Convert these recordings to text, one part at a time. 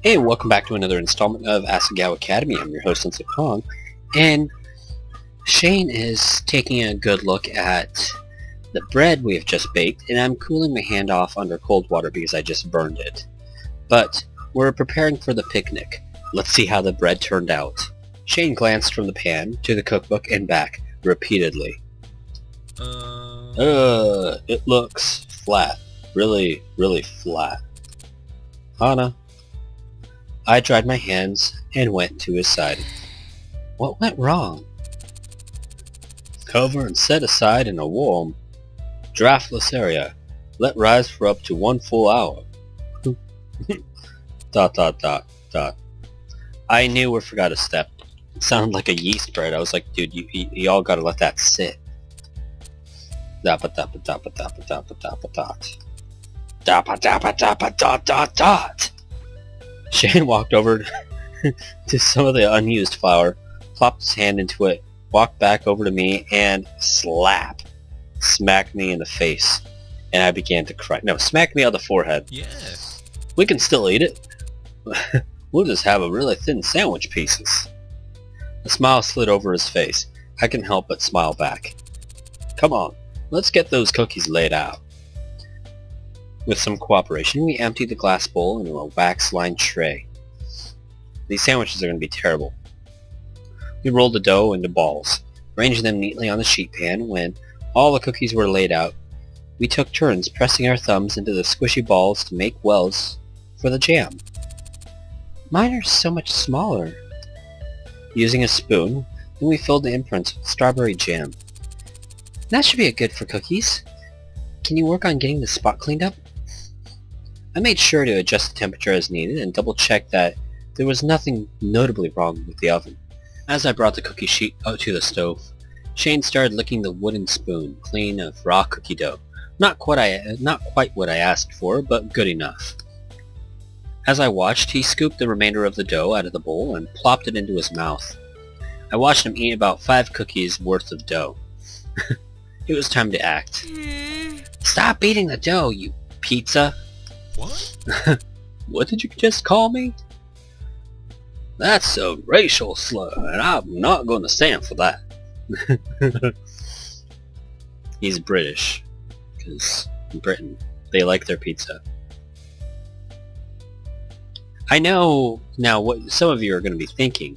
Hey, welcome back to another installment of Asagao Academy. I'm your host, Sensei Pong, and Shane is taking a good look at the bread we have just baked, and I'm cooling my hand off under cold water because I just burned it. But we're preparing for the picnic. Let's see how the bread turned out. Shane glanced from the pan to the cookbook and back repeatedly. It looks flat. Really, really flat. Hana. I dried my hands and went to his side. What went wrong? Cover and set aside in a warm, draftless area. Let rise for up to 1 full hour. ... I knew or forgot a step. It sounded like a yeast bread. I was like, dude, you all gotta let that sit. Dappa dappa dappa dappa dappa dappa dot. Dappa dappa dappa dot dot dot. Shane walked over to some of the unused flour, plopped his hand into it, walked back over to me, and smacked me in the face. And I began to cry. No, smacked me on the forehead. Yes. We can still eat it. We'll just have a really thin sandwich pieces. A smile slid over his face. I couldn't help but smile back. Come on, let's get those cookies laid out. With some cooperation, we emptied the glass bowl into a wax-lined tray. These sandwiches are going to be terrible. We rolled the dough into balls, arranged them neatly on the sheet pan. When all the cookies were laid out, we took turns pressing our thumbs into the squishy balls to make wells for the jam. Mine are so much smaller. Using a spoon, then we filled the imprints with strawberry jam. That should be good for cookies. Can you work on getting the spot cleaned up? I made sure to adjust the temperature as needed and double-checked that there was nothing notably wrong with the oven. As I brought the cookie sheet out to the stove, Shane started licking the wooden spoon clean of raw cookie dough. Not quite what I asked for, but good enough. As I watched, he scooped the remainder of the dough out of the bowl and plopped it into his mouth. I watched him eat about 5 cookies worth of dough. It was time to act. Stop eating the dough, you pizza! What? What did you just call me? That's a racial slur, and I'm not going to stand for that. He's British, because in Britain, they like their pizza. I know now what some of you are going to be thinking.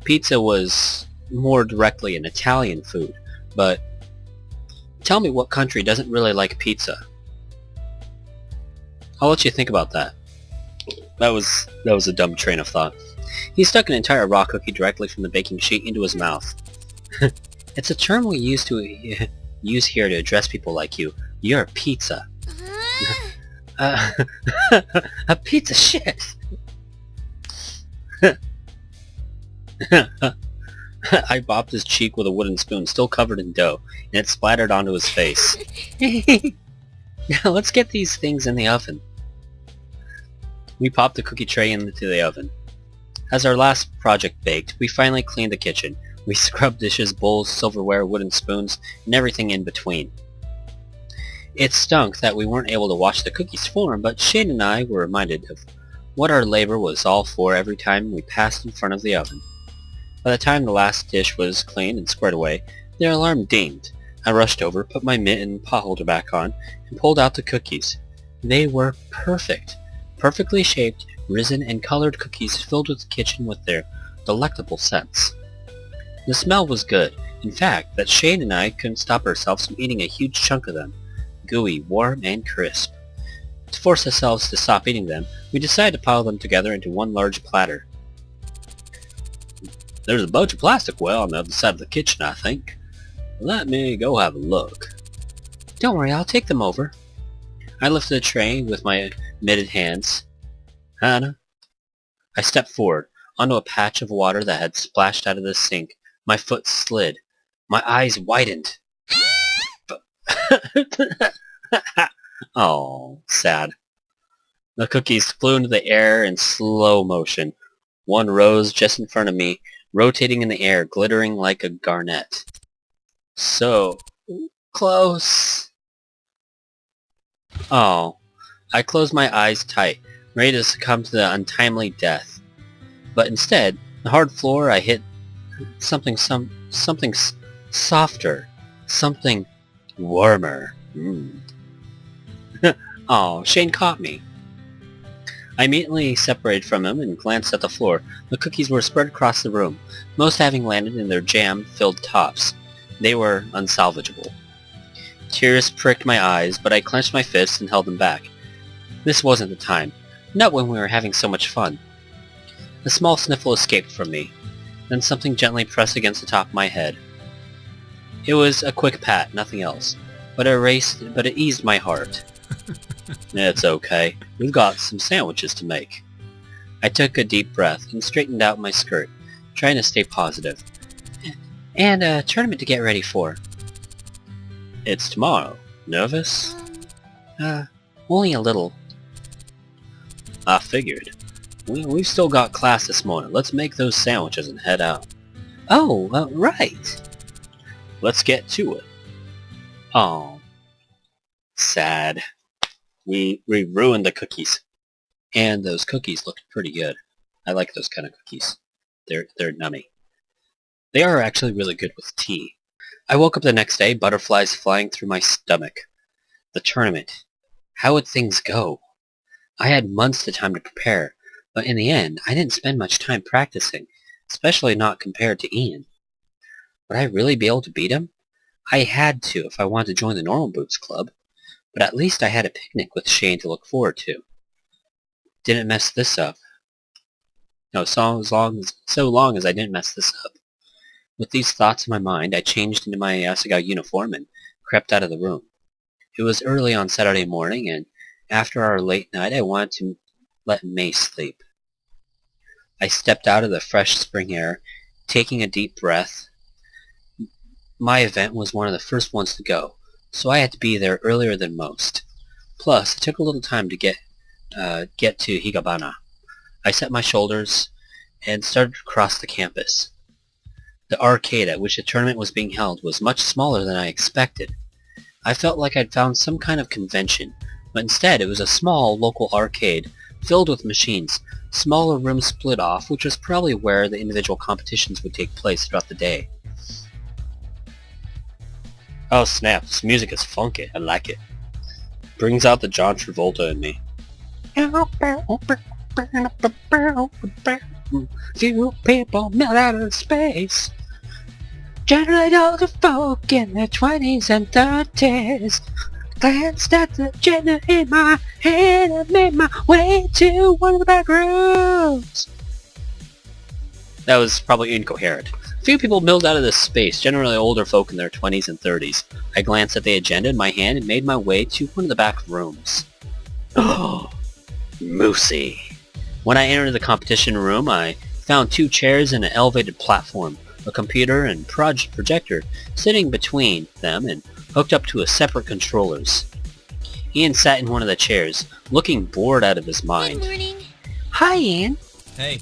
Pizza was more directly an Italian food, but tell me what country doesn't really like pizza? I'll let you think about that. That was a dumb train of thought. He stuck an entire raw cookie directly from the baking sheet into his mouth. It's a term we use here to address people like you. You're a pizza. A pizza shit! I bopped his cheek with a wooden spoon still covered in dough, and it splattered onto his face. Now let's get these things in the oven. We popped the cookie tray into the oven. As our last project baked, we finally cleaned the kitchen. We scrubbed dishes, bowls, silverware, wooden spoons, and everything in between. It stunk that we weren't able to watch the cookies form, but Shane and I were reminded of what our labor was all for every time we passed in front of the oven. By the time the last dish was cleaned and squared away, the alarm dinged. I rushed over, put my mitt and potholder back on, and pulled out the cookies. They were perfect. Perfectly shaped, risen, and colored cookies filled the kitchen with their delectable scents. The smell was good. In fact, that Shane and I couldn't stop ourselves from eating a huge chunk of them. Gooey, warm, and crisp. To force ourselves to stop eating them, we decided to pile them together into one large platter. There's a bunch of plasticware on the other side of the kitchen, I think. Let me go have a look. Don't worry, I'll take them over. I lifted the tray with my mitted hands. Hannah? I stepped forward, onto a patch of water that had splashed out of the sink. My foot slid. My eyes widened. Oh, sad. The cookies flew into the air in slow motion. One rose just in front of me, rotating in the air, glittering like a garnet. So close. Oh, I closed my eyes tight. ready to succumb to the untimely death. But instead, the hard floor, I hit something softer, something warmer. Oh, Shane caught me. I immediately separated from him and glanced at the floor. The cookies were spread across the room, most having landed in their jam-filled tops. They were unsalvageable. Tears pricked my eyes, but I clenched my fists and held them back. This wasn't the time. Not when we were having so much fun. A small sniffle escaped from me. Then something gently pressed against the top of my head. It was a quick pat, nothing else. But it eased my heart. It's okay. We've got some sandwiches to make. I took a deep breath and straightened out my skirt, trying to stay positive. And a tournament to get ready for. It's tomorrow. Nervous? Only a little. I figured. We've still got class this morning. Let's make those sandwiches and head out. Oh, right. Let's get to it. Oh. Sad. We ruined the cookies. And those cookies looked pretty good. I like those kind of cookies. They're nummy. They are actually really good with tea. I woke up the next day, butterflies flying through my stomach. The tournament. How would things go? I had months of time to prepare, but in the end, I didn't spend much time practicing, especially not compared to Ian. Would I really be able to beat him? I had to if I wanted to join the Normal Boots Club, but at least I had a picnic with Shane to look forward to. Didn't mess this up. No, so long as I didn't mess this up. With these thoughts in my mind, I changed into my Asagao uniform and crept out of the room. It was early on Saturday morning, and after our late night, I wanted to let May sleep. I stepped out of the fresh spring air, taking a deep breath. My event was one of the first ones to go, so I had to be there earlier than most. Plus, it took a little time to get to Higabana. I set my shoulders and started to cross the campus. The arcade at which the tournament was being held was much smaller than I expected. I felt like I'd found some kind of convention, but instead it was a small local arcade filled with machines. Smaller rooms split off, which was probably where the individual competitions would take place throughout the day. Oh snap, this music is funky. I like it. Brings out the John Travolta in me. Few people melt out of space. Generally all the folk in their 20s and 30s. Glanced at the agenda in my hand and made my way to one of the back rooms. That was probably incoherent. Few people milled out of this space, generally older folk in their 20s and 30s. I glanced at the agenda in my hand and made my way to one of the back rooms. Oh, Moosey. When I entered the competition room, I found 2 chairs and an elevated platform, a computer and projector sitting between them and hooked up to a separate controllers. Ian sat in one of the chairs, looking bored out of his mind. Good morning. Hi, Ian. Hey.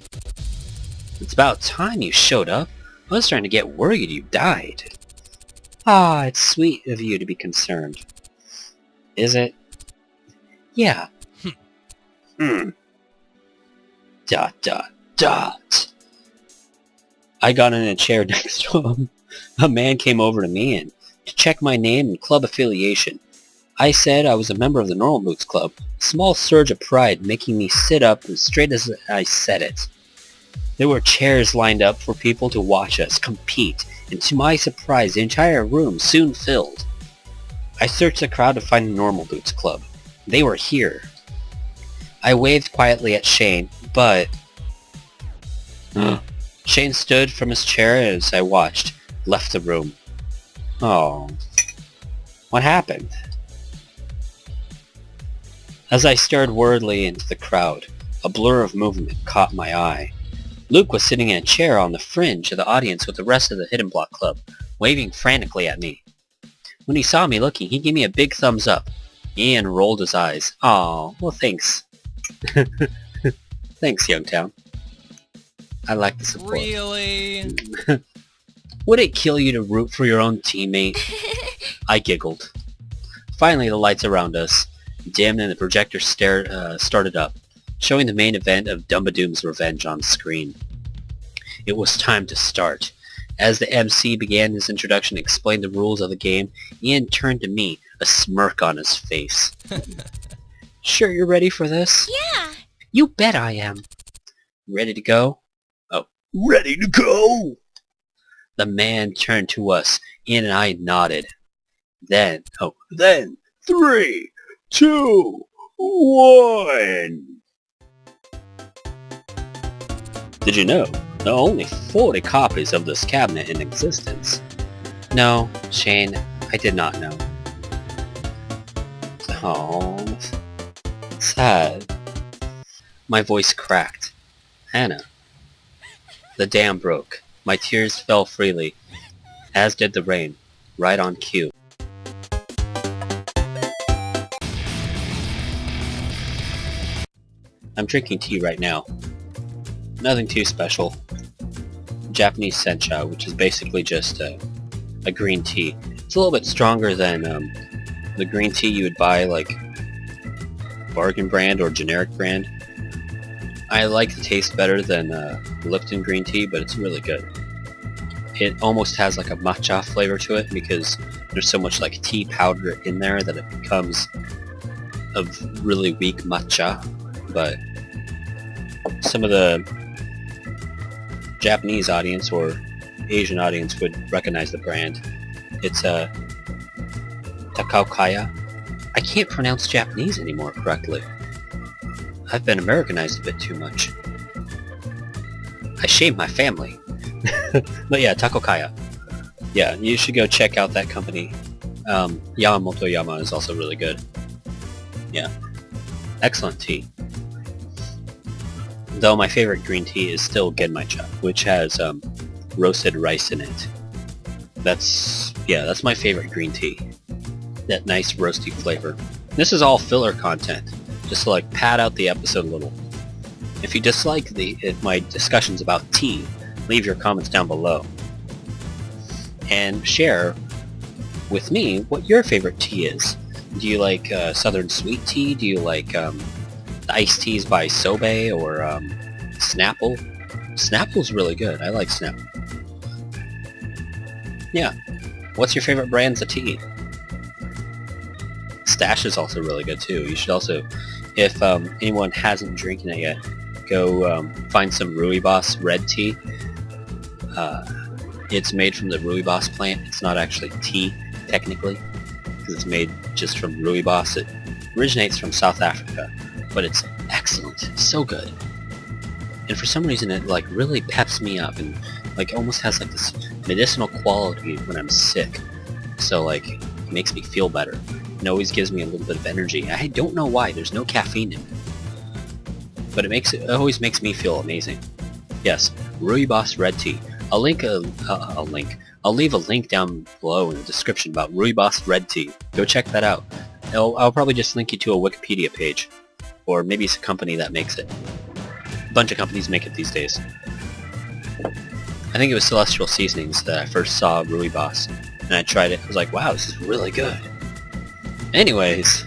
It's about time you showed up. I was starting to get worried you died. Ah, it's sweet of you to be concerned. Is it? Yeah. Dot. I got in a chair next to him. A man came over to me and to check my name and club affiliation. I said I was a member of the Normal Boots Club, a small surge of pride making me sit up as straight as I said it. There were chairs lined up for people to watch us compete, and to my surprise, the entire room soon filled. I searched the crowd to find the Normal Boots Club. They were here. I waved quietly at Shane, but... Shane stood from his chair as I watched, left the room. Oh. What happened? As I stared worriedly into the crowd, a blur of movement caught my eye. Luke was sitting in a chair on the fringe of the audience with the rest of the Hidden Block Club, waving frantically at me. When he saw me looking, he gave me a big thumbs up. Ian rolled his eyes. Aw, well thanks. Thanks, Youngtown. I like the support. Really? Would it kill you to root for your own teammate? I giggled. Finally, the lights around us dimmed and the projector started up. showing the main event of Dumbadoom's Revenge on screen. It was time to start. As the MC began his introduction and explained the rules of the game, Ian turned to me, a smirk on his face. Sure you're ready for this? Yeah. You bet I am. Ready to go? Oh, ready to go! The man turned to us. Ian and I nodded. Then, 3, 2, 1. Did you know there are only 40 copies of this cabinet in existence? No, Shane, I did not know. Oh, sad. My voice cracked. Hannah. The dam broke. My tears fell freely, as did the rain, right on cue. I'm drinking tea right now. Nothing too special. Japanese sencha, which is basically just a green tea. It's a little bit stronger than the green tea you would buy, like bargain brand or generic brand. I like the taste better than Lipton green tea, but it's really good. It almost has like a matcha flavor to it because there's so much like tea powder in there that it becomes a really weak matcha, but some of the Japanese audience or Asian audience would recognize the brand. It's Takaokaya. I can't pronounce Japanese anymore correctly. I've been Americanized a bit too much. I shamed my family. But yeah, Takokaya. Yeah, you should go check out that company. Yamamoto Yama is also really good. Yeah. Excellent tea. Though my favorite green tea is still Genmaicha, which has roasted rice in it. That's my favorite green tea. That nice roasty flavor. This is all filler content, just to like pad out the episode a little. If you dislike my discussions about tea, leave your comments down below. And share with me what your favorite tea is. Do you like Southern Sweet Tea? Do you like the iced teas by Sobe or Snapple? Snapple's really good. I like Snapple. Yeah. What's your favorite brands of tea? Stash is also really good too. You should also, if anyone hasn't drinking it yet, go find some Rooibos red tea. It's made from the Rooibos plant. It's not actually tea, technically, because it's made just from Rooibos. It originates from South Africa, but it's excellent. It's so good. And for some reason it like really peps me up and like almost has like this medicinal quality when I'm sick. So like it makes me feel better. It always gives me a little bit of energy. I don't know why. There's no caffeine in it. But it always makes me feel amazing. Yes, Rooibos red tea. I'll leave a link down below in the description about Rooibos red tea. Go check that out. I'll probably just link you to a Wikipedia page. Or maybe it's a company that makes it. A bunch of companies make it these days. I think it was Celestial Seasonings that I first saw Rooibos. And I tried it. I was like, wow, this is really good. Anyways,